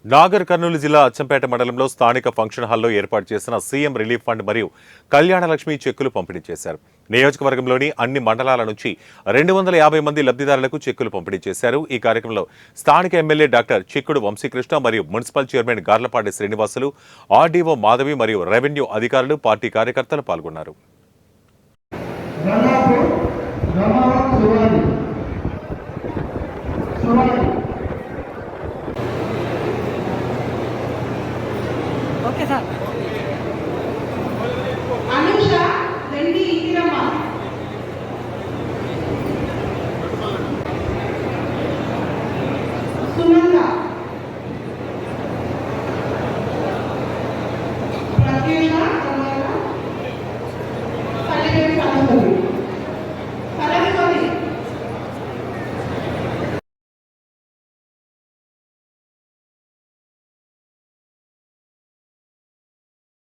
నాగర్ కర్నూలు జిల్లా అచ్చంపేట మండలంలో స్థానిక ఫంక్షన్ హాల్లో ఏర్పాటు చేసిన సీఎం రిలీఫ్ ఫండ్ మరియు కళ్యాణలక్ష్మి చెక్కులు పంపిణీ చేశారు. నియోజకవర్గంలోని అన్ని మండలాల నుంచి 250 మంది లబ్ధిదారులకు చెక్కులు పంపిణీ చేశారు. ఈ కార్యక్రమంలో స్థానిక ఎమ్మెల్యే డాక్టర్ చిక్కుడు వంశీకృష్ణ మరియు municipal chairman Garlapati Srinivasulu, RDO Madhavi మరియు రెవెన్యూ అధికారులు, పార్టీ కార్యకర్తలు పాల్గొన్నారు. Okay sir.